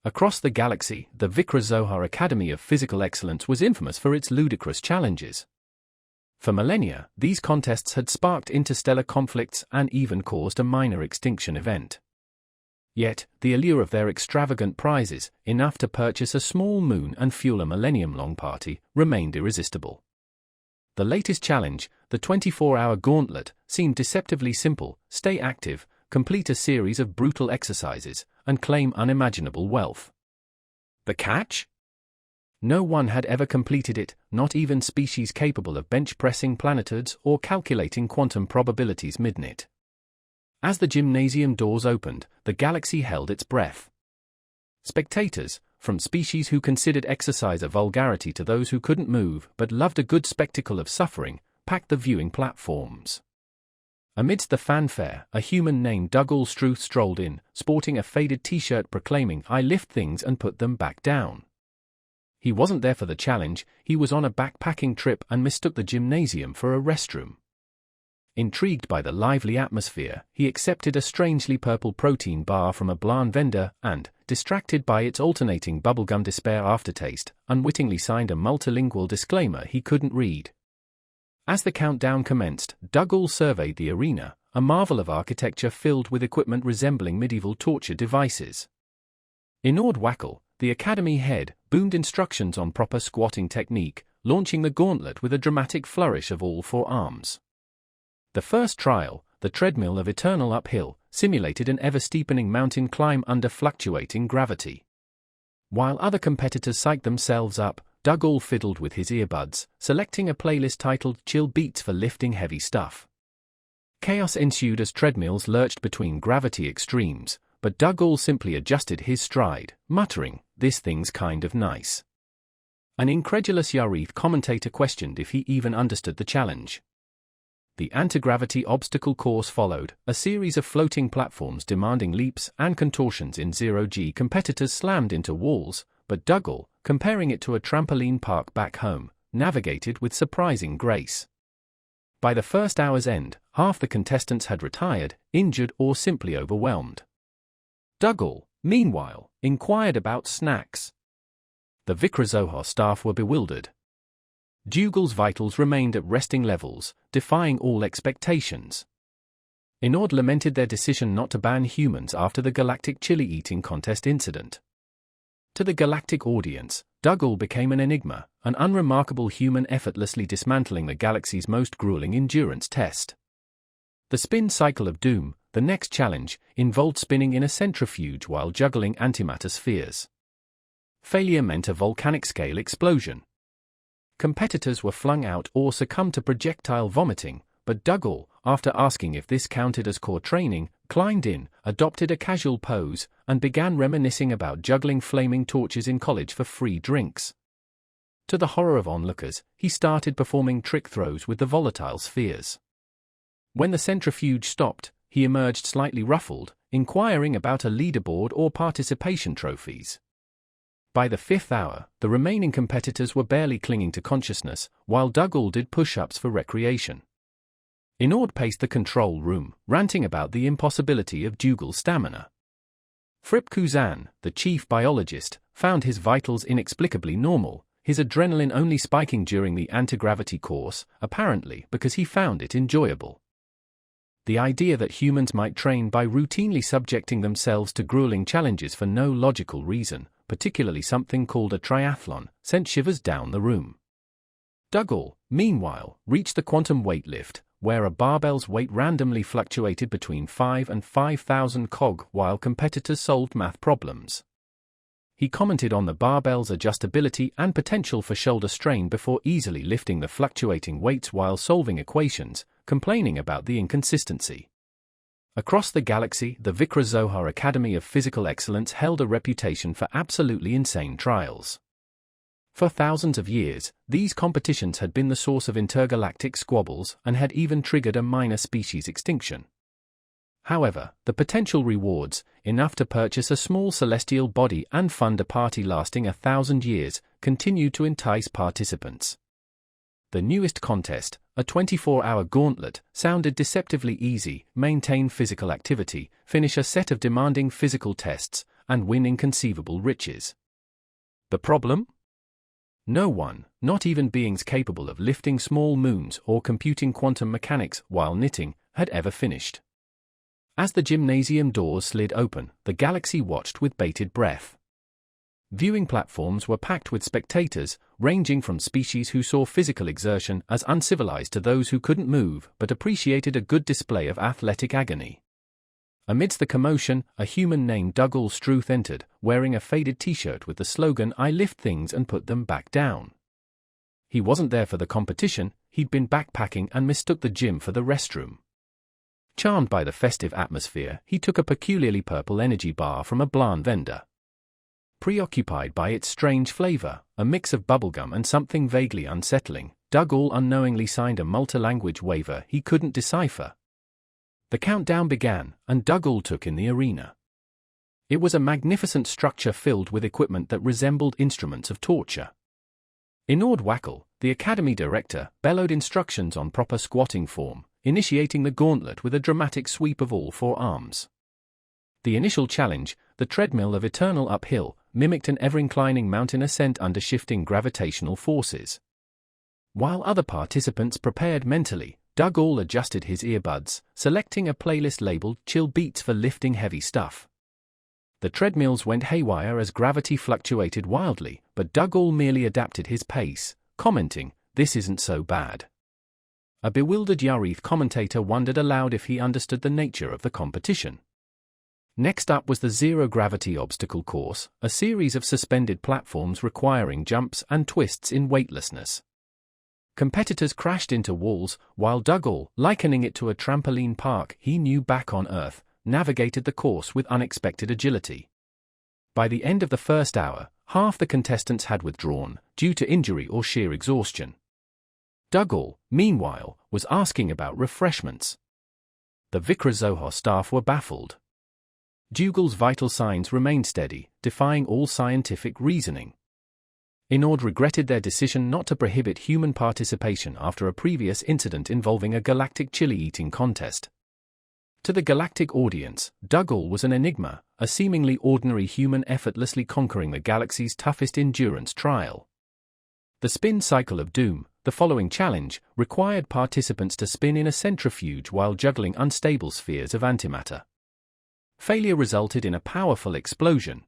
Across the galaxy, the Vikra Academy of Physical Excellence was infamous for its ludicrous challenges. For millennia, these contests had sparked interstellar conflicts and even caused a minor extinction event. Yet, the allure of their extravagant prizes, enough to purchase a small moon and fuel a millennium-long party, remained irresistible. The latest challenge, the 24-hour gauntlet, seemed deceptively simple: stay active, complete a series of brutal exercises, and claim unimaginable wealth. The catch? No one had ever completed it, not even species capable of bench-pressing planetoids or calculating quantum probabilities mid-nit. As the gymnasium doors opened, the galaxy held its breath. Spectators, from species who considered exercise a vulgarity to those who couldn't move but loved a good spectacle of suffering, packed the viewing platforms. Amidst the fanfare, a human named Dougal Struth strolled in, sporting a faded t-shirt proclaiming, "I lift things and put them back down." He wasn't there for the challenge, he was on a backpacking trip and mistook the gymnasium for a restroom. Intrigued by the lively atmosphere, he accepted a strangely purple protein bar from a bland vendor and, distracted by its alternating bubblegum despair aftertaste, unwittingly signed a multilingual disclaimer he couldn't read. As the countdown commenced, Dougal surveyed the arena, a marvel of architecture filled with equipment resembling medieval torture devices. In awed wackle, the Academy head boomed instructions on proper squatting technique, launching the gauntlet with a dramatic flourish of all four arms. The first trial, the treadmill of eternal uphill, simulated an ever-steepening mountain climb under fluctuating gravity. While other competitors psyched themselves up, Dougal fiddled with his earbuds, selecting a playlist titled "Chill Beats for Lifting Heavy Stuff." Chaos ensued as treadmills lurched between gravity extremes, but Dougal simply adjusted his stride, muttering, "This thing's kind of nice." An incredulous Yarith commentator questioned if he even understood the challenge. The anti-gravity obstacle course followed, a series of floating platforms demanding leaps and contortions in zero-G. Competitors slammed into walls, but Dougal, comparing it to a trampoline park back home, navigated with surprising grace. By the first hour's end, half the contestants had retired, injured or simply overwhelmed. Dougal, meanwhile, inquired about snacks. The Vikra staff were bewildered. Dougal's vitals remained at resting levels, defying all expectations. Inord lamented their decision not to ban humans after the galactic chili eating contest incident. To the galactic audience, Dougal became an enigma, an unremarkable human effortlessly dismantling the galaxy's most grueling endurance test. The spin cycle of doom, the next challenge, involved spinning in a centrifuge while juggling antimatter spheres. Failure meant a volcanic-scale explosion. Competitors were flung out or succumbed to projectile vomiting, but Dougal, after asking if this counted as core training, climbed in, adopted a casual pose, and began reminiscing about juggling flaming torches in college for free drinks. To the horror of onlookers, he started performing trick throws with the volatile spheres. When the centrifuge stopped, he emerged slightly ruffled, inquiring about a leaderboard or participation trophies. By the fifth hour, the remaining competitors were barely clinging to consciousness, while Dougal did push-ups for recreation. Inord paced the control room, ranting about the impossibility of Dougal's stamina. Fripp Kuzan, the chief biologist, found his vitals inexplicably normal, his adrenaline only spiking during the anti-gravity course, apparently because he found it enjoyable. The idea that humans might train by routinely subjecting themselves to grueling challenges for no logical reason, particularly something called a triathlon, sent shivers down the room. Dougal, meanwhile, reached the quantum weightlift, where a barbell's weight randomly fluctuated between 5 and 5,000 cog while competitors solved math problems. He commented on the barbell's adjustability and potential for shoulder strain before easily lifting the fluctuating weights while solving equations, complaining about the inconsistency. Across the galaxy, the Vikra Academy of Physical Excellence held a reputation for absolutely insane trials. For thousands of years, these competitions had been the source of intergalactic squabbles and had even triggered a minor species extinction. However, the potential rewards, enough to purchase a small celestial body and fund a party lasting 1,000 years, continued to entice participants. The newest contest, a 24-hour gauntlet, sounded deceptively easy: maintain physical activity, finish a set of demanding physical tests, and win inconceivable riches. The problem? No one, not even beings capable of lifting small moons or computing quantum mechanics while knitting, had ever finished. As the gymnasium doors slid open, the galaxy watched with bated breath. Viewing platforms were packed with spectators, ranging from species who saw physical exertion as uncivilized to those who couldn't move but appreciated a good display of athletic agony. Amidst the commotion, a human named Dougal Struth entered, wearing a faded t-shirt with the slogan "I lift things and put them back down." He wasn't there for the competition, he'd been backpacking and mistook the gym for the restroom. Charmed by the festive atmosphere, he took a peculiarly purple energy bar from a blind vendor. Preoccupied by its strange flavor, a mix of bubblegum and something vaguely unsettling, Dougal unknowingly signed a multi-language waiver he couldn't decipher. The countdown began, and Dougal took in the arena. It was a magnificent structure filled with equipment that resembled instruments of torture. Inord Wackle, the academy director, bellowed instructions on proper squatting form, initiating the gauntlet with a dramatic sweep of all four arms. The initial challenge, the treadmill of eternal uphill, mimicked an ever-inclining mountain ascent under shifting gravitational forces. While other participants prepared mentally, Dougal adjusted his earbuds, selecting a playlist labeled "Chill Beats" for lifting heavy stuff. The treadmills went haywire as gravity fluctuated wildly, but Dougal merely adapted his pace, commenting, "This isn't so bad." A bewildered Yarith commentator wondered aloud if he understood the nature of the competition. Next up was the zero-gravity obstacle course, a series of suspended platforms requiring jumps and twists in weightlessness. Competitors crashed into walls, while Dougal, likening it to a trampoline park he knew back on Earth, navigated the course with unexpected agility. By the end of the first hour, half the contestants had withdrawn, due to injury or sheer exhaustion. Dougal, meanwhile, was asking about refreshments. The Vikra staff were baffled. Dougal's vital signs remained steady, defying all scientific reasoning. Inord regretted their decision not to prohibit human participation after a previous incident involving a galactic chili eating contest. To the galactic audience, Dougal was an enigma, a seemingly ordinary human effortlessly conquering the galaxy's toughest endurance trial. The spin cycle of doom, the following challenge, required participants to spin in a centrifuge while juggling unstable spheres of antimatter. Failure resulted in a powerful explosion.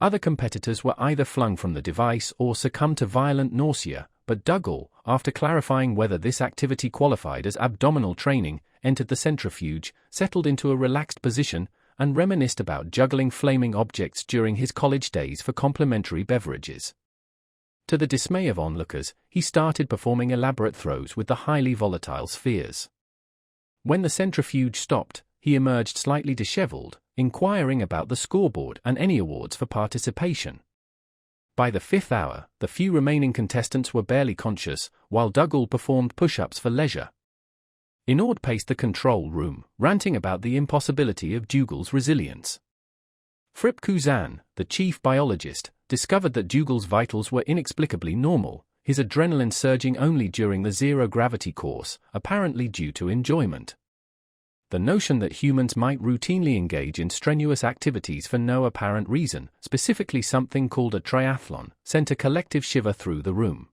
Other competitors were either flung from the device or succumbed to violent nausea, but Dougal, after clarifying whether this activity qualified as abdominal training, entered the centrifuge, settled into a relaxed position, and reminisced about juggling flaming objects during his college days for complimentary beverages. To the dismay of onlookers, he started performing elaborate throws with the highly volatile spheres. When the centrifuge stopped, he emerged slightly disheveled, inquiring about the scoreboard and any awards for participation. By the fifth hour, the few remaining contestants were barely conscious, while Dougal performed push-ups for leisure. Inord paced the control room, ranting about the impossibility of Dougal's resilience. Fripp Kuzan, the chief biologist, discovered that Dougal's vitals were inexplicably normal, his adrenaline surging only during the zero-gravity course, apparently due to enjoyment. The notion that humans might routinely engage in strenuous activities for no apparent reason, specifically something called a triathlon, sent a collective shiver through the room.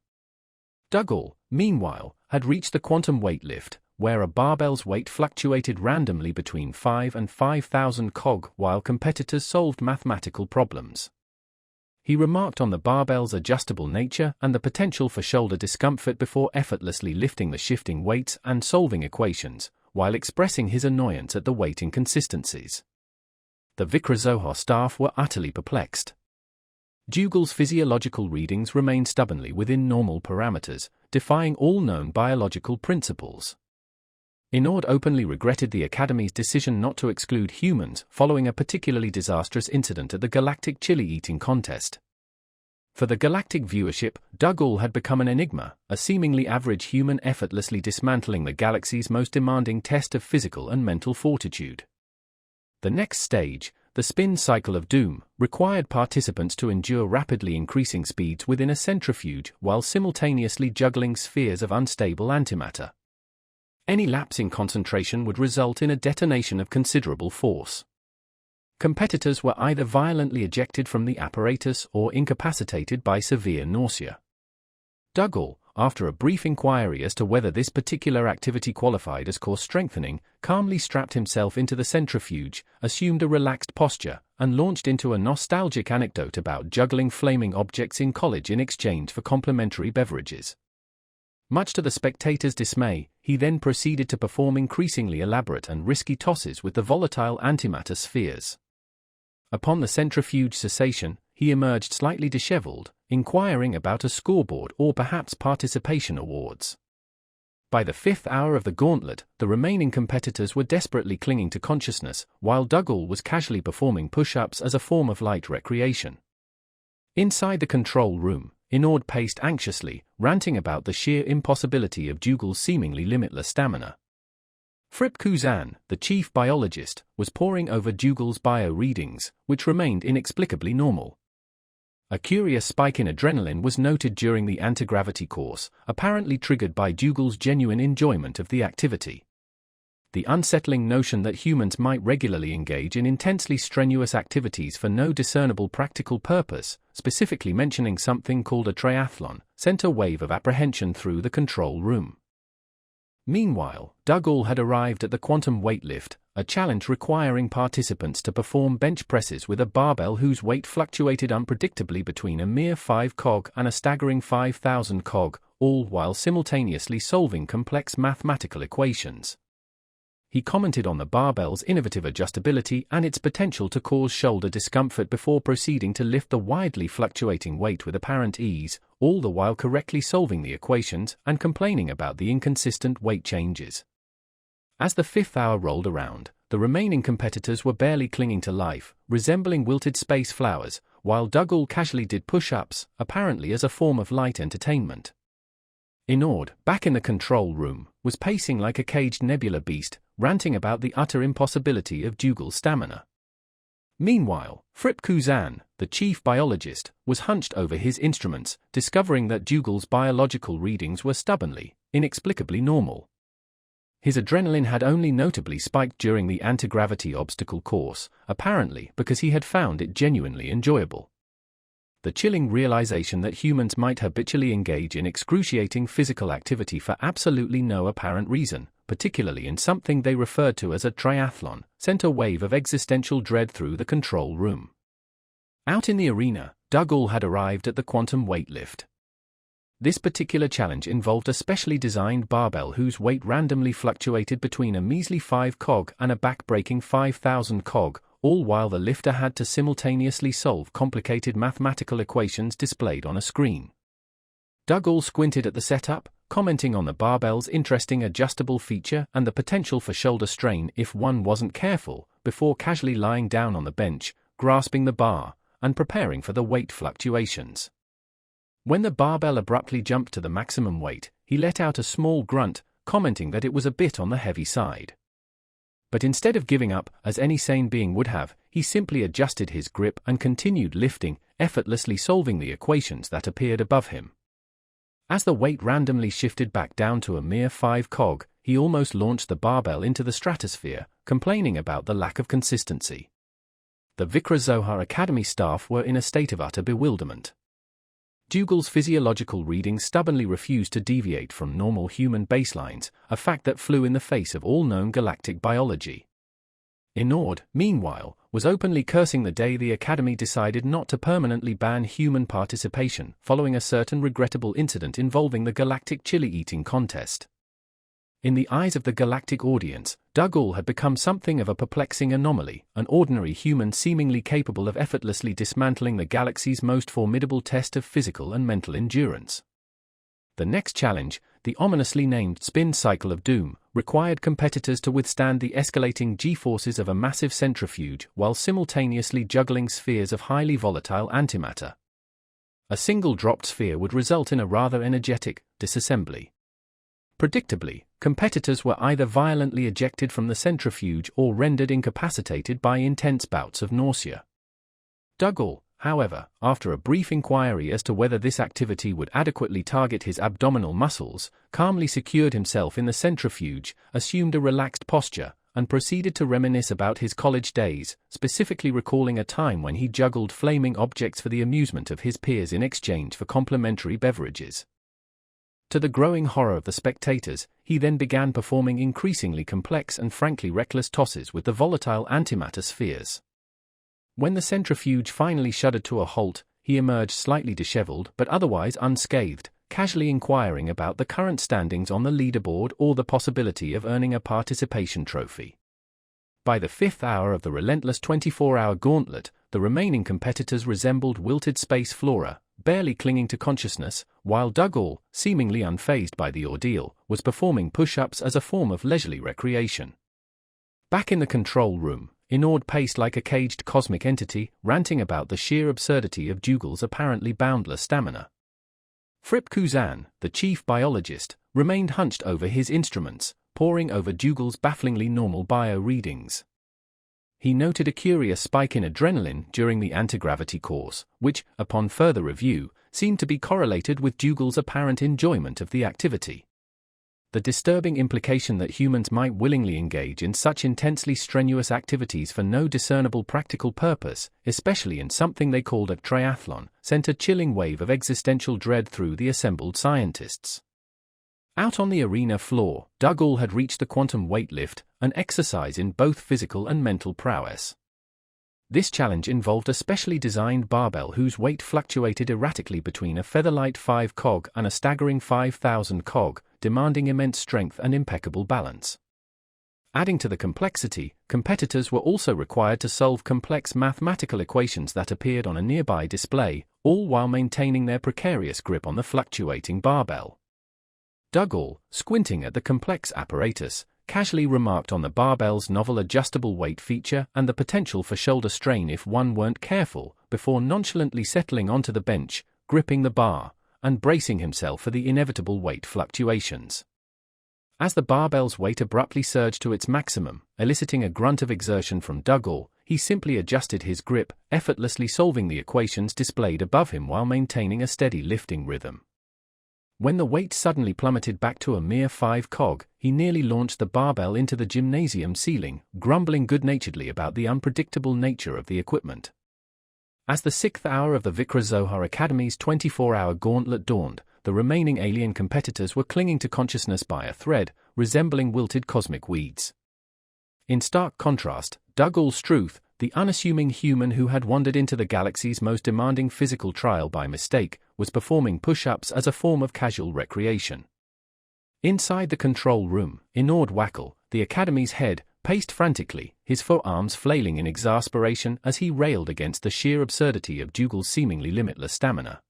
Dougal, meanwhile, had reached the quantum weightlift, where a barbell's weight fluctuated randomly between 5 and 5,000 cog while competitors solved mathematical problems. He remarked on the barbell's adjustable nature and the potential for shoulder discomfort before effortlessly lifting the shifting weights and solving equations, while expressing his annoyance at the weight inconsistencies. The Vikra staff were utterly perplexed. Dougal's physiological readings remained stubbornly within normal parameters, defying all known biological principles. Inord openly regretted the Academy's decision not to exclude humans following a particularly disastrous incident at the galactic chili eating contest. For the galactic viewership, Dougal had become an enigma, a seemingly average human effortlessly dismantling the galaxy's most demanding test of physical and mental fortitude. The next stage, the spin cycle of doom, required participants to endure rapidly increasing speeds within a centrifuge while simultaneously juggling spheres of unstable antimatter. Any lapse in concentration would result in a detonation of considerable force. competitors were either violently ejected from the apparatus or incapacitated by severe nausea. Dougal, after a brief inquiry as to whether this particular activity qualified as core strengthening, calmly strapped himself into the centrifuge, assumed a relaxed posture, and launched into a nostalgic anecdote about juggling flaming objects in college in exchange for complimentary beverages. Much to the spectators' dismay, he then proceeded to perform increasingly elaborate and risky tosses with the volatile antimatter spheres. Upon the centrifuge cessation, he emerged slightly disheveled, inquiring about a scoreboard or perhaps participation awards. By the 5th hour of the gauntlet, the remaining competitors were desperately clinging to consciousness, while Dougal was casually performing push-ups as a form of light recreation. Inside the control room, Inord paced anxiously, ranting about the sheer impossibility of Dougal's seemingly limitless stamina. Fripp Kuzan, the chief biologist, was poring over Dougal's bio readings, which remained inexplicably normal. A curious spike in adrenaline was noted during the anti-gravity course, apparently triggered by Dougal's genuine enjoyment of the activity. The unsettling notion that humans might regularly engage in intensely strenuous activities for no discernible practical purpose, specifically mentioning something called a triathlon, sent a wave of apprehension through the control room. Meanwhile, Dougal had arrived at the quantum weightlift, a challenge requiring participants to perform bench presses with a barbell whose weight fluctuated unpredictably between a mere 5 cog and a staggering 5,000 cog, all while simultaneously solving complex mathematical equations. He commented on the barbell's innovative adjustability and its potential to cause shoulder discomfort before proceeding to lift the widely fluctuating weight with apparent ease, all the while correctly solving the equations and complaining about the inconsistent weight changes. As the 5th hour rolled around, the remaining competitors were barely clinging to life, resembling wilted space flowers, while Dougal casually did push-ups, apparently as a form of light entertainment. Inord, back in the control room, was pacing like a caged nebula beast, ranting about the utter impossibility of Dougal's stamina. Meanwhile, Fripp Kuzan, the chief biologist, was hunched over his instruments, discovering that Dougal's biological readings were stubbornly, inexplicably normal. His adrenaline had only notably spiked during the anti-gravity obstacle course, apparently because he had found it genuinely enjoyable. The chilling realization that humans might habitually engage in excruciating physical activity for absolutely no apparent reason, particularly in something they referred to as a triathlon, sent a wave of existential dread through the control room. Out in the arena, Dougal had arrived at the quantum weightlift. This particular challenge involved a specially designed barbell whose weight randomly fluctuated between a measly 5 cog and a back-breaking 5,000 cog, all while the lifter had to simultaneously solve complicated mathematical equations displayed on a screen. Dougal squinted at the setup, commenting on the barbell's interesting adjustable feature and the potential for shoulder strain if one wasn't careful, before casually lying down on the bench, grasping the bar, and preparing for the weight fluctuations. When the barbell abruptly jumped to the maximum weight, he let out a small grunt, commenting that it was a bit on the heavy side. But instead of giving up, as any sane being would have, he simply adjusted his grip and continued lifting, effortlessly solving the equations that appeared above him. As the weight randomly shifted back down to a mere 5 cog, he almost launched the barbell into the stratosphere, complaining about the lack of consistency. The Vikra Zohar Academy staff were in a state of utter bewilderment. Dougal's physiological readings stubbornly refused to deviate from normal human baselines, a fact that flew in the face of all known galactic biology. Inord, meanwhile, was openly cursing the day the Academy decided not to permanently ban human participation, following a certain regrettable incident involving the galactic chili eating contest. In the eyes of the galactic audience, Dougal had become something of a perplexing anomaly, an ordinary human seemingly capable of effortlessly dismantling the galaxy's most formidable test of physical and mental endurance. The next challenge, the ominously named Spin Cycle of Doom, required competitors to withstand the escalating G-forces of a massive centrifuge while simultaneously juggling spheres of highly volatile antimatter. A single dropped sphere would result in a rather energetic disassembly. Predictably, competitors were either violently ejected from the centrifuge or rendered incapacitated by intense bouts of nausea. Dougal, however, after a brief inquiry as to whether this activity would adequately target his abdominal muscles, calmly secured himself in the centrifuge, assumed a relaxed posture, and proceeded to reminisce about his college days, specifically recalling a time when he juggled flaming objects for the amusement of his peers in exchange for complimentary beverages. To the growing horror of the spectators, he then began performing increasingly complex and frankly reckless tosses with the volatile antimatter spheres. When the centrifuge finally shuddered to a halt, he emerged slightly disheveled but otherwise unscathed, casually inquiring about the current standings on the leaderboard or the possibility of earning a participation trophy. By the fifth hour of the relentless 24-hour gauntlet, the remaining competitors resembled wilted space flora, barely clinging to consciousness, while Dougal, seemingly unfazed by the ordeal, was performing push-ups as a form of leisurely recreation. Back in the control room, Inord paced like a caged cosmic entity, ranting about the sheer absurdity of Dougal's apparently boundless stamina. Fripp Kuzan, the chief biologist, remained hunched over his instruments, poring over Dougal's bafflingly normal bio readings. He noted a curious spike in adrenaline during the anti-gravity course, which, upon further review, seemed to be correlated with Dougal's apparent enjoyment of the activity. The disturbing implication that humans might willingly engage in such intensely strenuous activities for no discernible practical purpose, especially in something they called a triathlon, sent a chilling wave of existential dread through the assembled scientists. Out on the arena floor, Dougal had reached the quantum weightlift, an exercise in both physical and mental prowess. This challenge involved a specially designed barbell whose weight fluctuated erratically between a featherlight 5 cog and a staggering 5,000 cog, demanding immense strength and impeccable balance. Adding to the complexity, competitors were also required to solve complex mathematical equations that appeared on a nearby display, all while maintaining their precarious grip on the fluctuating barbell. Dougal, squinting at the complex apparatus, casually remarked on the barbell's novel adjustable weight feature and the potential for shoulder strain if one weren't careful, before nonchalantly settling onto the bench, gripping the bar, and bracing himself for the inevitable weight fluctuations. As the barbell's weight abruptly surged to its maximum, eliciting a grunt of exertion from Dougal, he simply adjusted his grip, effortlessly solving the equations displayed above him while maintaining a steady lifting rhythm. When the weight suddenly plummeted back to a mere 5 cog, he nearly launched the barbell into the gymnasium ceiling, grumbling good-naturedly about the unpredictable nature of the equipment. As the 6th hour of the Vikram Zohar Academy's 24-hour gauntlet dawned, the remaining alien competitors were clinging to consciousness by a thread, resembling wilted cosmic weeds. In stark contrast, Dougal Struth, the unassuming human who had wandered into the galaxy's most demanding physical trial by mistake, was performing push-ups as a form of casual recreation. Inside the control room, Inord Wackel, the Academy's head, paced frantically, his forearms flailing in exasperation as he railed against the sheer absurdity of Dougal's seemingly limitless stamina.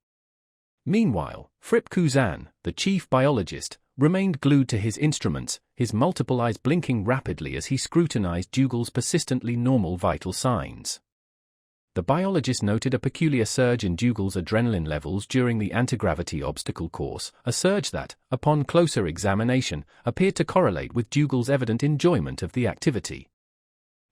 Meanwhile, Fripp Kuzan, the chief biologist, remained glued to his instruments, his multiple eyes blinking rapidly as he scrutinized Dougal's persistently normal vital signs. The biologist noted a peculiar surge in Dougal's adrenaline levels during the anti-gravity obstacle course, a surge that, upon closer examination, appeared to correlate with Dougal's evident enjoyment of the activity.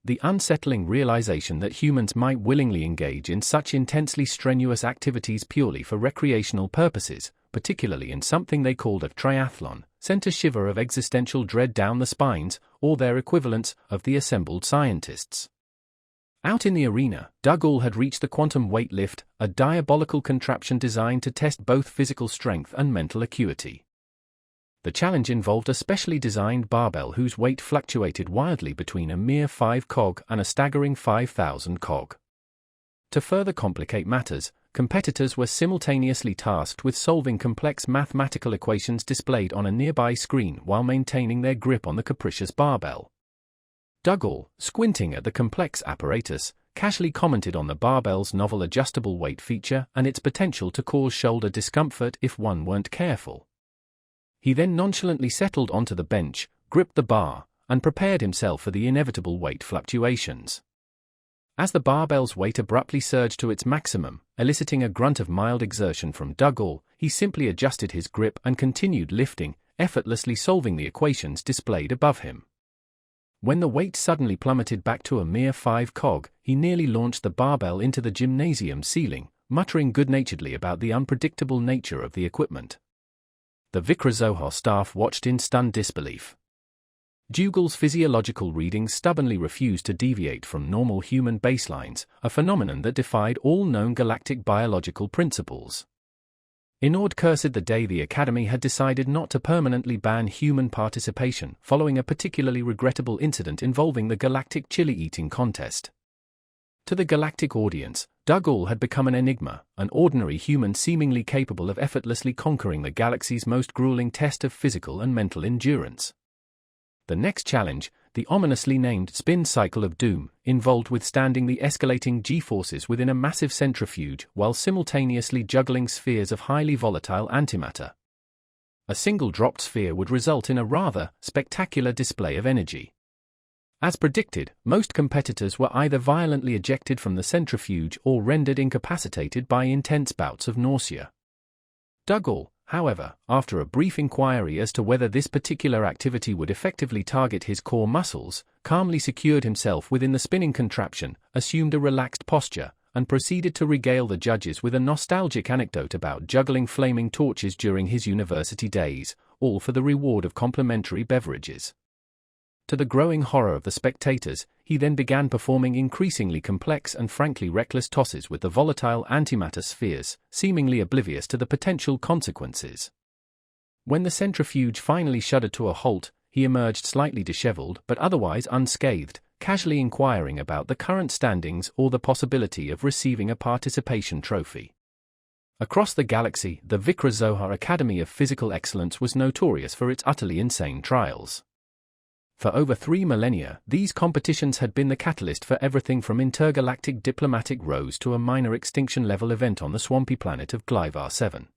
The unsettling realization that humans might willingly engage in such intensely strenuous activities purely for recreational purposes, particularly in something they called a triathlon, sent a shiver of existential dread down the spines, or their equivalents, of the assembled scientists. Out in the arena, Dougal had reached the quantum weightlift, a diabolical contraption designed to test both physical strength and mental acuity. The challenge involved a specially designed barbell whose weight fluctuated wildly between a mere 5 cog and a staggering 5,000 cog. To further complicate matters, competitors were simultaneously tasked with solving complex mathematical equations displayed on a nearby screen while maintaining their grip on the capricious barbell. Dougal, squinting at the complex apparatus, casually commented on the barbell's novel adjustable weight feature and its potential to cause shoulder discomfort if one weren't careful. He then nonchalantly settled onto the bench, gripped the bar, and prepared himself for the inevitable weight fluctuations. As the barbell's weight abruptly surged to its maximum, eliciting a grunt of mild exertion from Dougal, he simply adjusted his grip and continued lifting, effortlessly solving the equations displayed above him. When the weight suddenly plummeted back to a mere 5 cog, he nearly launched the barbell into the gymnasium ceiling, muttering good-naturedly about the unpredictable nature of the equipment. The Vikram Zohar staff watched in stunned disbelief. Dougal's physiological readings stubbornly refused to deviate from normal human baselines, a phenomenon that defied all known galactic biological principles. Inord cursed the day the Academy had decided not to permanently ban human participation following a particularly regrettable incident involving the galactic chili eating contest. To the galactic audience, Dougal had become an enigma, an ordinary human seemingly capable of effortlessly conquering the galaxy's most grueling test of physical and mental endurance. The next challenge, the ominously named spin cycle of doom, involved withstanding the escalating G-forces within a massive centrifuge while simultaneously juggling spheres of highly volatile antimatter. A single dropped sphere would result in a rather spectacular display of energy. As predicted, most competitors were either violently ejected from the centrifuge or rendered incapacitated by intense bouts of nausea. Dougal, however, after a brief inquiry as to whether this particular activity would effectively target his core muscles, calmly secured himself within the spinning contraption, assumed a relaxed posture, and proceeded to regale the judges with a nostalgic anecdote about juggling flaming torches during his university days, all for the reward of complimentary beverages. To the growing horror of the spectators, he then began performing increasingly complex and frankly reckless tosses with the volatile antimatter spheres, seemingly oblivious to the potential consequences. When the centrifuge finally shuddered to a halt, he emerged slightly disheveled but otherwise unscathed, casually inquiring about the current standings or the possibility of receiving a participation trophy. Across the galaxy, the Vikra-Zohar Academy of Physical Excellence was notorious for its utterly insane trials. For over 3 millennia, these competitions had been the catalyst for everything from intergalactic diplomatic rows to a minor extinction-level event on the swampy planet of Glyvar 7.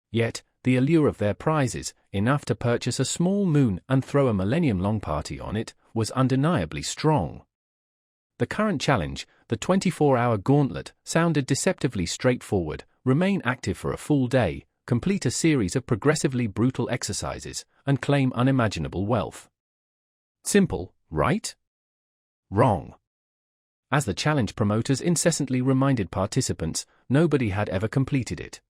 Yet, the allure of their prizes, enough to purchase a small moon and throw a millennium-long party on it, was undeniably strong. The current challenge, the 24-hour gauntlet, sounded deceptively straightforward: remain active for a full day, complete a series of progressively brutal exercises, and claim unimaginable wealth. Simple, right? Wrong. As the challenge promoters incessantly reminded participants, nobody had ever completed it.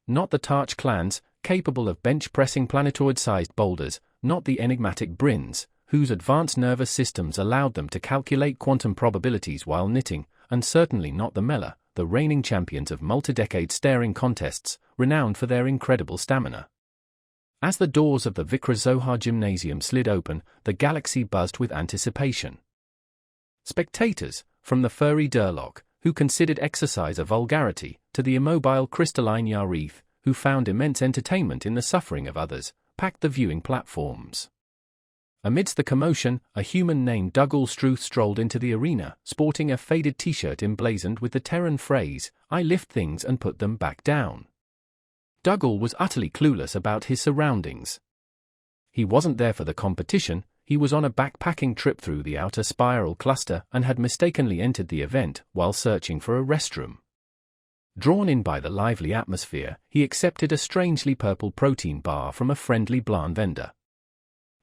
Not the Tarch clans, capable of bench-pressing planetoid-sized boulders, not the enigmatic Brins, whose advanced nervous systems allowed them to calculate quantum probabilities while knitting, and certainly not the Mela, the reigning champions of multi-decade staring contests, renowned for their incredible stamina. As the doors of the Vikra-Zohar Gymnasium slid open, the galaxy buzzed with anticipation. Spectators, from the furry Durlock, who considered exercise a vulgarity, to the immobile crystalline Yarith, who found immense entertainment in the suffering of others, packed the viewing platforms. Amidst the commotion, a human named Dougal Struth strolled into the arena, sporting a faded t-shirt emblazoned with the Terran phrase, "I lift things and put them back down." Dougal was utterly clueless about his surroundings. He wasn't there for the competition, he was on a backpacking trip through the outer spiral cluster and had mistakenly entered the event while searching for a restroom. Drawn in by the lively atmosphere, he accepted a strangely purple protein bar from a friendly Blan vendor.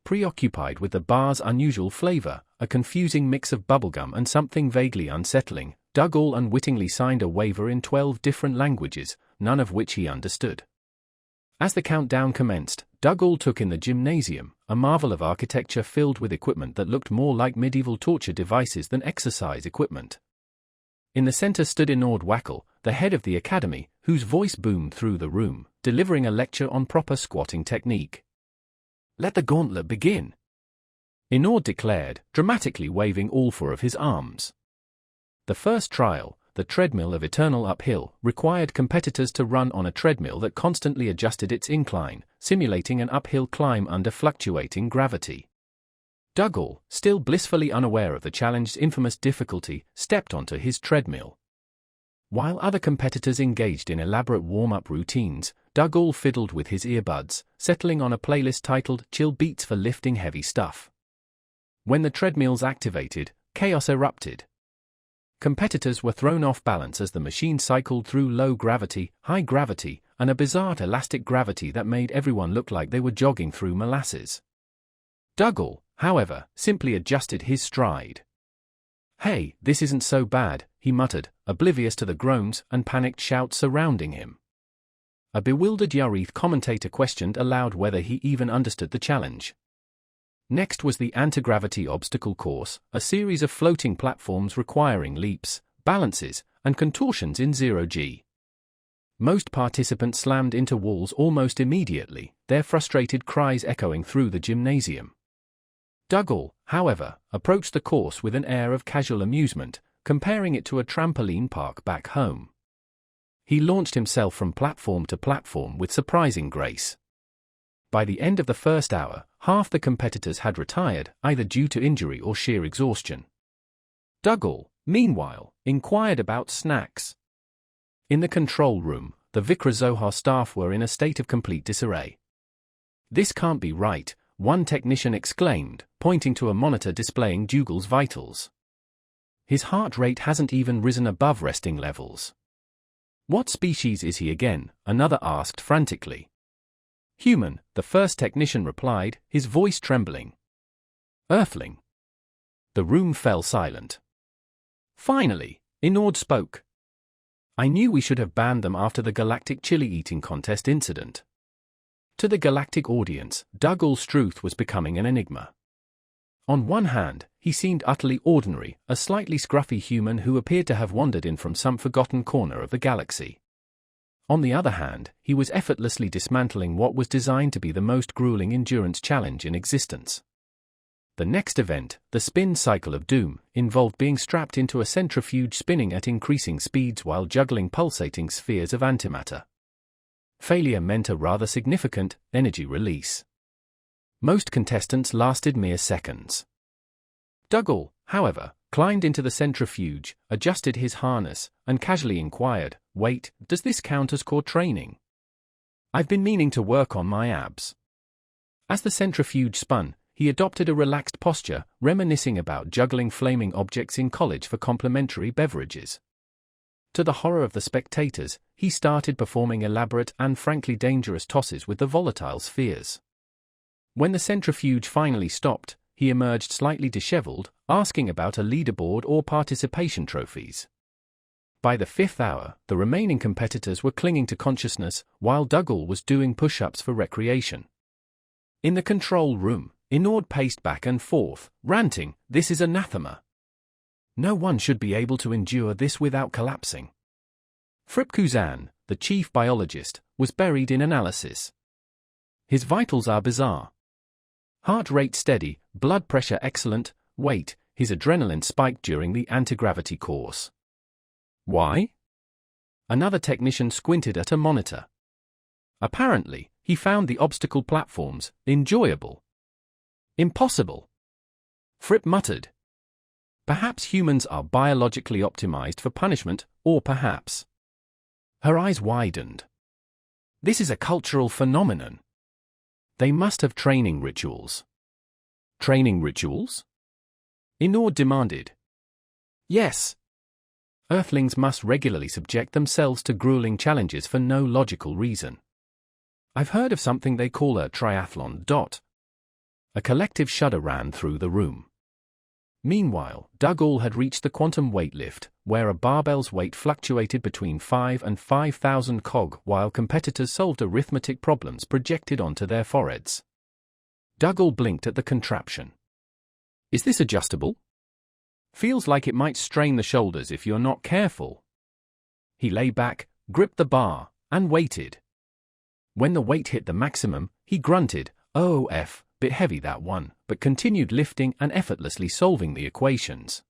Preoccupied with the bar's unusual flavor, a confusing mix of bubblegum and something vaguely unsettling, Dougal unwittingly signed a waiver in 12 different languages, none of which he understood. As the countdown commenced, Dougal took in the gymnasium, a marvel of architecture filled with equipment that looked more like medieval torture devices than exercise equipment. In the center stood Inord Wackle, the head of the academy, whose voice boomed through the room, delivering a lecture on proper squatting technique. "Let the gauntlet begin," Inord declared, dramatically waving all 4 of his arms. The first trial, the treadmill of eternal uphill, required competitors to run on a treadmill that constantly adjusted its incline, simulating an uphill climb under fluctuating gravity. Dougal, still blissfully unaware of the challenge's infamous difficulty, stepped onto his treadmill. While other competitors engaged in elaborate warm-up routines, Dougal fiddled with his earbuds, settling on a playlist titled "Chill Beats for Lifting Heavy Stuff." When the treadmills activated, chaos erupted. Competitors were thrown off balance as the machine cycled through low gravity, high gravity, and a bizarre elastic gravity that made everyone look like they were jogging through molasses. Dougal, however, simply adjusted his stride. "Hey, this isn't so bad," he muttered, oblivious to the groans and panicked shouts surrounding him. A bewildered Yarith commentator questioned aloud whether he even understood the challenge. Next was the anti-gravity obstacle course, a series of floating platforms requiring leaps, balances, and contortions in zero-G. Most participants slammed into walls almost immediately, their frustrated cries echoing through the gymnasium. Dougal, however, approached the course with an air of casual amusement, comparing it to a trampoline park back home. He launched himself from platform to platform with surprising grace. By the end of the first hour, half the competitors had retired, either due to injury or sheer exhaustion. Dougal, meanwhile, inquired about snacks. In the control room, the Vikra staff were in a state of complete disarray. "This can't be right," one technician exclaimed, pointing to a monitor displaying Dougal's vitals. "His heart rate hasn't even risen above resting levels." "What species is he again?" another asked frantically. "Human," the first technician replied, his voice trembling. "Earthling." The room fell silent. Finally, Inord spoke. "I knew we should have banned them after the Galactic Chili Eating Contest incident." To the galactic audience, Dougal Struth was becoming an enigma. On one hand, he seemed utterly ordinary, a slightly scruffy human who appeared to have wandered in from some forgotten corner of the galaxy. On the other hand, he was effortlessly dismantling what was designed to be the most grueling endurance challenge in existence. The next event, the spin cycle of doom, involved being strapped into a centrifuge spinning at increasing speeds while juggling pulsating spheres of antimatter. Failure meant a rather significant energy release. Most contestants lasted mere seconds. Dougal, however, climbed into the centrifuge, adjusted his harness, and casually inquired, "Wait, does this count as core training? I've been meaning to work on my abs." As the centrifuge spun, he adopted a relaxed posture, reminiscing about juggling flaming objects in college for complimentary beverages. To the horror of the spectators, he started performing elaborate and frankly dangerous tosses with the volatile spheres. When the centrifuge finally stopped, he emerged slightly disheveled, asking about a leaderboard or participation trophies. By the fifth hour, the remaining competitors were clinging to consciousness, while Dougal was doing push-ups for recreation. In the control room, Inord paced back and forth, ranting, "This is anathema. No one should be able to endure this without collapsing." Fripp Kuzan, the chief biologist, was buried in analysis. "His vitals are bizarre. Heart rate steady, blood pressure excellent, weight, his adrenaline spiked during the anti-gravity course." "Why?" Another technician squinted at a monitor. "Apparently, he found the obstacle platforms enjoyable." "Impossible," Fripp muttered. "Perhaps humans are biologically optimized for punishment, or perhaps..." Her eyes widened. "This is a cultural phenomenon. They must have training rituals." "Training rituals?" Inord demanded. "Yes. Earthlings must regularly subject themselves to grueling challenges for no logical reason. I've heard of something they call a triathlon. A collective shudder ran through the room. Meanwhile, Dougal had reached the quantum weightlift, where a barbell's weight fluctuated between 5 and 5,000 cog while competitors solved arithmetic problems projected onto their foreheads. Dougal blinked at the contraption. "Is this adjustable? Feels like it might strain the shoulders if you're not careful." He lay back, gripped the bar, and waited. When the weight hit the maximum, he grunted, "Oh, bit heavy that one," but continued lifting and effortlessly solving the equations.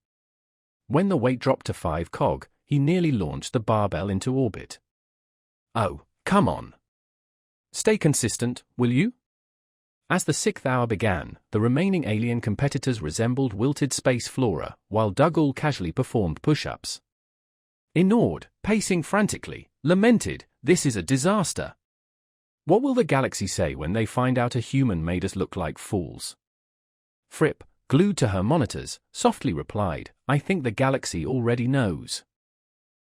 When the weight dropped to 5 cog, he nearly launched the barbell into orbit. "Oh, come on. Stay consistent, will you?" As the 6th hour began, the remaining alien competitors resembled wilted space flora, while Dougal casually performed push-ups. Inord, pacing frantically, lamented, "This is a disaster. What will the galaxy say when they find out a human made us look like fools?" Fripp, glued to her monitors, softly replied, "I think the galaxy already knows."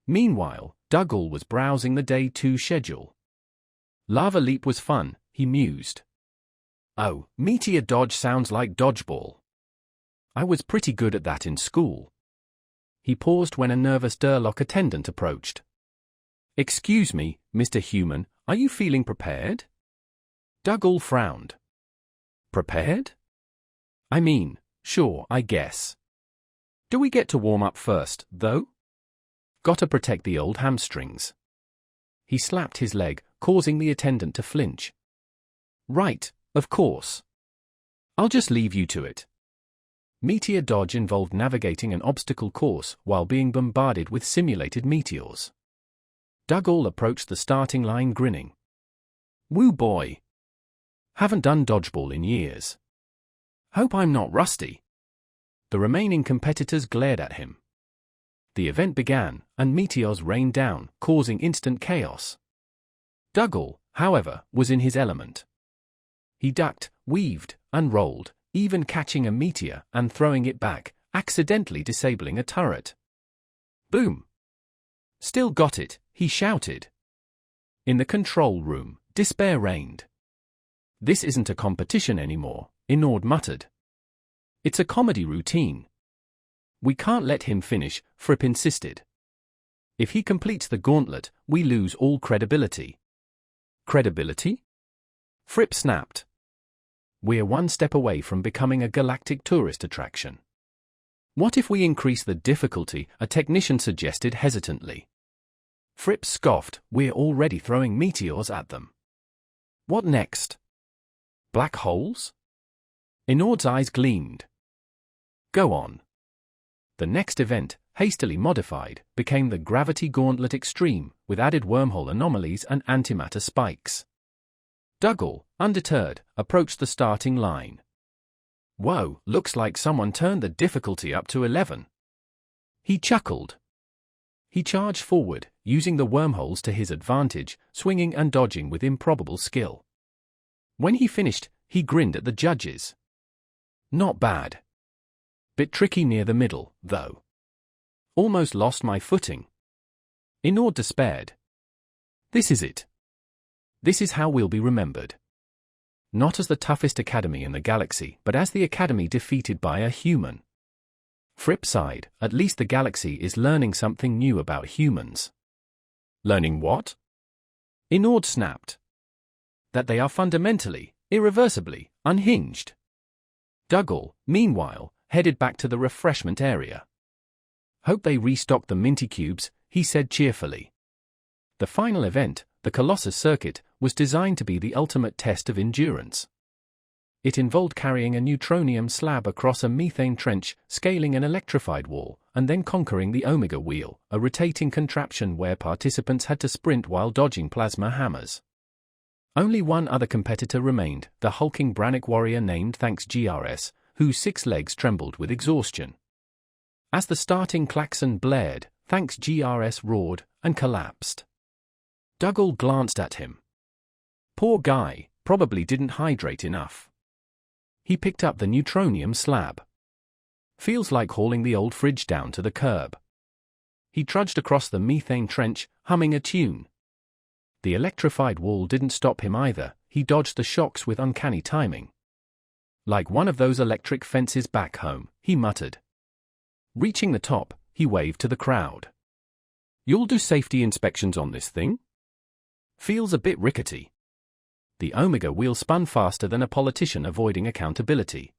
Meanwhile, Dougal was browsing the Day 2 schedule. Lava Leap was fun, he mused. "Oh, meteor dodge sounds like dodgeball. I was pretty good at that in school." He paused when a nervous Durlock attendant approached. "Excuse me, Mr. Human, are you feeling prepared?" Dougal frowned. "Prepared?" I mean, sure, I guess. Do we get to warm up first, though? Gotta protect the old hamstrings. He slapped his leg, causing the attendant to flinch. Right, of course. I'll just leave you to it. Meteor dodge involved navigating an obstacle course while being bombarded with simulated meteors. Dougal approached the starting line grinning. Woo boy. Haven't done dodgeball in years. Hope I'm not rusty. The remaining competitors glared at him. The event began, and meteors rained down, causing instant chaos. Dougal, however, was in his element. He ducked, weaved, and rolled, even catching a meteor and throwing it back, accidentally disabling a turret. Boom! Still got it, he shouted. In the control room, despair reigned. This isn't a competition anymore, Inord muttered. It's a comedy routine. We can't let him finish, Fripp insisted. If he completes the gauntlet, we lose all credibility. Credibility? Fripp snapped. We're one step away from becoming a galactic tourist attraction. What if we increase the difficulty? A technician suggested hesitantly. Fripp scoffed, we're already throwing meteors at them. What next? Black holes? Inord's eyes gleamed. Go on. The next event, hastily modified, became the Gravity Gauntlet Extreme, with added wormhole anomalies and antimatter spikes. Dougal, undeterred, approached the starting line. Whoa, looks like someone turned the difficulty up to 11. He chuckled. He charged forward, using the wormholes to his advantage, swinging and dodging with improbable skill. When he finished, he grinned at the judges. Not bad. Bit tricky near the middle, though. Almost lost my footing. Inord despaired. This is it. This is how we'll be remembered. Not as the toughest academy in the galaxy, but as the academy defeated by a human. Fripp sighed, at least the galaxy is learning something new about humans. Learning what? Inord snapped. That they are fundamentally, irreversibly, unhinged. Dougal, meanwhile, headed back to the refreshment area. Hope they restock the minty cubes, he said cheerfully. The final event, the Colossus Circuit, was designed to be the ultimate test of endurance. It involved carrying a neutronium slab across a methane trench, scaling an electrified wall, and then conquering the Omega Wheel, a rotating contraption where participants had to sprint while dodging plasma hammers. Only one other competitor remained, the hulking Brannick warrior named Thanks GRS, whose 6 legs trembled with exhaustion. As the starting klaxon blared, Thanks GRS roared and collapsed. Dougal glanced at him. Poor guy, probably didn't hydrate enough. He picked up the neutronium slab. Feels like hauling the old fridge down to the curb. He trudged across the methane trench, humming a tune. The electrified wall didn't stop him either, he dodged the shocks with uncanny timing. Like one of those electric fences back home, he muttered. Reaching the top, he waved to the crowd. You'll do safety inspections on this thing? Feels a bit rickety. The Omega Wheel spun faster than a politician avoiding accountability.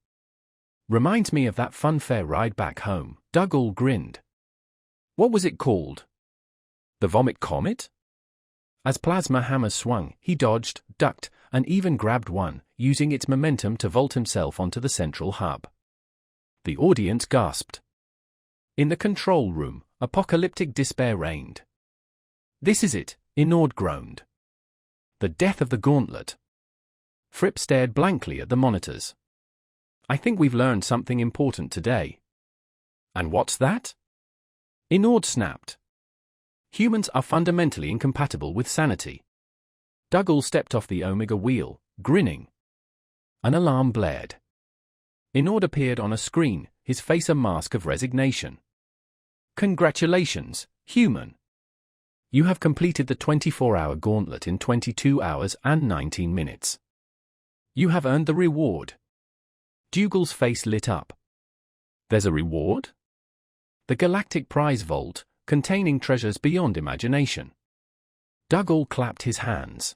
Reminds me of that funfair ride back home, Dougal grinned. What was it called? The Vomit Comet? As plasma hammers swung, he dodged, ducked, and even grabbed one, using its momentum to vault himself onto the central hub. The audience gasped. In the control room, apocalyptic despair reigned. This is it, Inord groaned. The death of the gauntlet. Fripp stared blankly at the monitors. I think we've learned something important today. And what's that? Inord snapped. Humans are fundamentally incompatible with sanity. Dougal stepped off the Omega Wheel, grinning. An alarm blared. Inord appeared on a screen, his face a mask of resignation. Congratulations, human. You have completed the 24-hour gauntlet in 22 hours and 19 minutes. You have earned the reward. Dougal's face lit up. There's a reward? The Galactic Prize Vault, containing treasures beyond imagination. Dougal clapped his hands.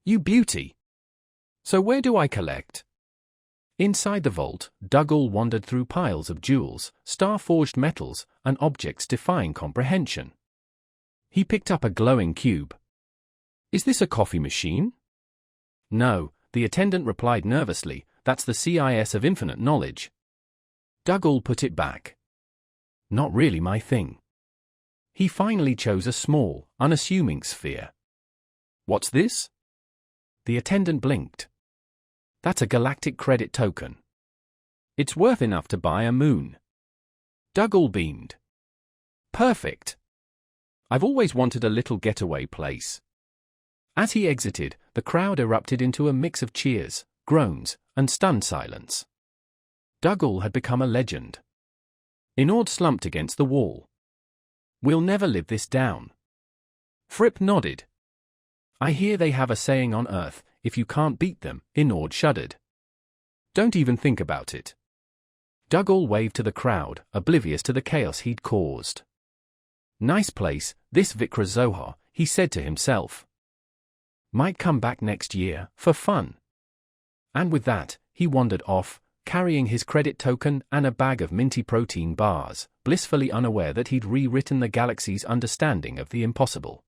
You beauty! So where do I collect? Inside the vault, Dougal wandered through piles of jewels, star-forged metals, and objects defying comprehension. He picked up a glowing cube. "Is this a coffee machine?" "No," the attendant replied nervously, "that's the CIS of infinite knowledge." Dougal put it back. "Not really my thing." He finally chose a small, unassuming sphere. "What's this?" The attendant blinked. "That's a galactic credit token. It's worth enough to buy a moon." Dougal beamed. "Perfect. I've always wanted a little getaway place." As he exited, the crowd erupted into a mix of cheers, groans, and stunned silence. Dougal had become a legend. Inord slumped against the wall. "We'll never live this down." Fripp nodded. "I hear they have a saying on Earth, if you can't beat them," Inord shuddered. "Don't even think about it." Dougal waved to the crowd, oblivious to the chaos he'd caused. "Nice place, this Vikra Zohar," he said to himself. "Might come back next year, for fun." And with that, he wandered off, carrying his credit token and a bag of minty protein bars, blissfully unaware that he'd rewritten the galaxy's understanding of the impossible.